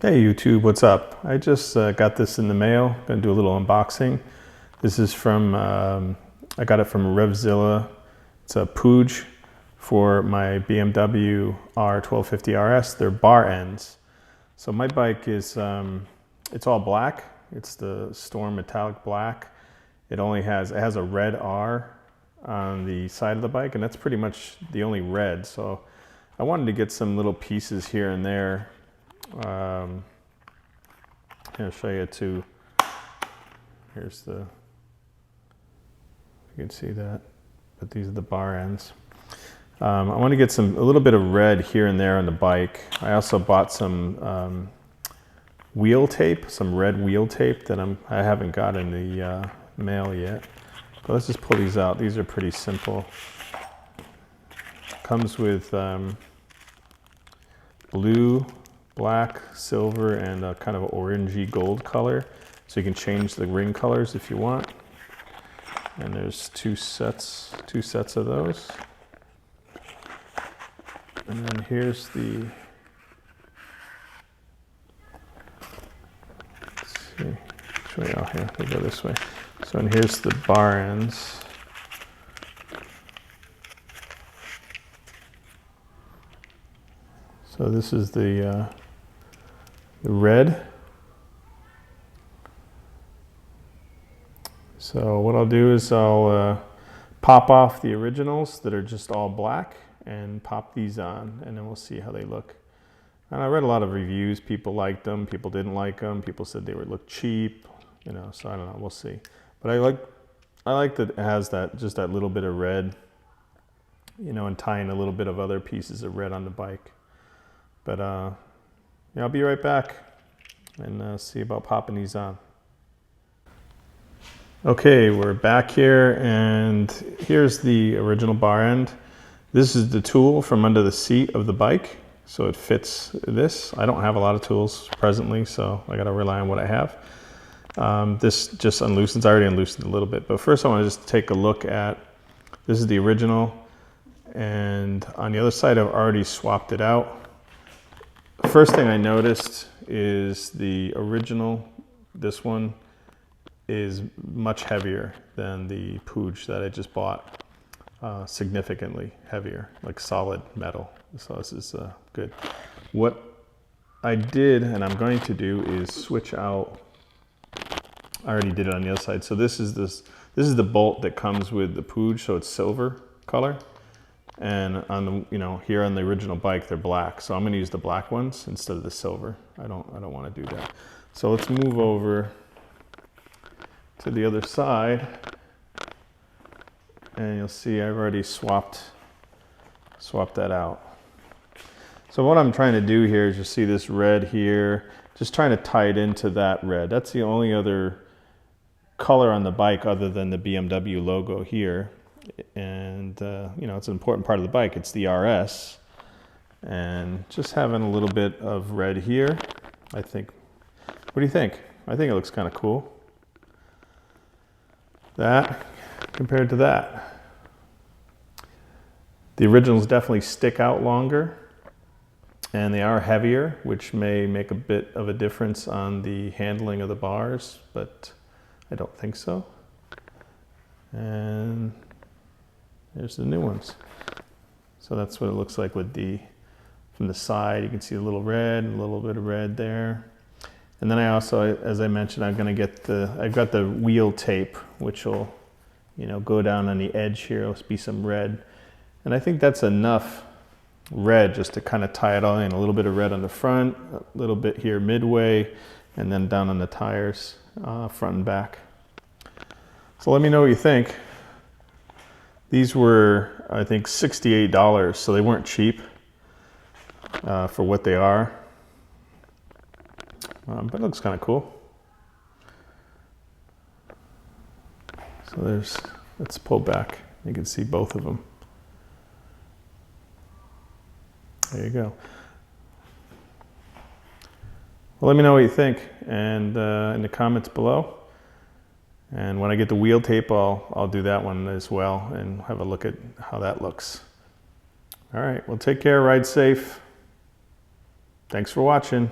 Hey YouTube, what's up? I just got this in the mail. Gonna do a little unboxing. This is from, I got it from Revzilla. It's a Puig for my BMW R1250 RS. They're bar ends. So my bike is, it's all black. It's the Storm Metallic Black. It has a red R on the side of the bike, and that's pretty much the only red. So I wanted to get some little pieces here and there. I'll show you too. Here's the, you can see that, but these are the bar ends. I want to get a little bit of red here and there on the bike. I also bought some wheel tape, some red wheel tape that I haven't got in the mail yet. But let's just pull these out. These are pretty simple. Comes with blue, black, silver, and a kind of orangey gold color. So you can change the ring colors if you want. And there's two sets of those. And then here's the, let's see, show you out here, we'll go this way. So, and here's the bar ends. So this is the red. So what I'll do is I'll pop off the originals that are just all black and pop these on, and then we'll see how they look. And I read a lot of reviews. People liked them, people didn't like them, people said they would look cheap, you know, so I don't know, we'll see. But I like that it has just that little bit of red, you know, and tying a little bit of other pieces of red on the bike. But yeah, I'll be right back and see about popping these on. Okay, we're back here, and here's the original bar end. This is the tool from under the seat of the bike, so it fits this. I don't have a lot of tools presently, so I gotta rely on what I have. This just unloosens. I already unloosened a little bit, but first I want to just take a look at, this is the original, and on the other side I've already swapped it out. First thing I noticed is the original, this one, is much heavier than the Puig that I just bought. Significantly heavier, like solid metal. So this is good. What I did, and I'm going to do, is switch out, I already did it on the other side. So this is the bolt that comes with the Puig, so it's silver color. And on the, you know, here on the original bike, they're black. So I'm going to use the black ones instead of the silver. I don't want to do that. So let's move over to the other side, and you'll see I've already swapped that out. So what I'm trying to do here is, you see this red here, just trying to tie it into that red. That's the only other color on the bike other than the BMW logo here. And you know, it's an important part of the bike. It's the RS, and just having a little bit of red here, I think. What do you think? I think it looks kind of cool. That compared to that. The originals definitely stick out longer, and they are heavier, which may make a bit of a difference on the handling of the bars, but I don't think so. And there's the new ones. So that's what it looks like with from the side. You can see a little red, a little bit of red there. And then I also, as I mentioned, I'm gonna get I've got the wheel tape, which will, you know, go down on the edge here. It'll be some red. And I think that's enough red just to kind of tie it all in. A little bit of red on the front, a little bit here midway, and then down on the tires, front and back. So let me know what you think. These were, I think, $68, so they weren't cheap for what they are. But it looks kind of cool. So let's pull back. You can see both of them. There you go. Well, let me know what you think, and in the comments below. And when I get the wheel tape, I'll do that one as well and have a look at how that looks. All right, well, take care, ride safe. Thanks for watching.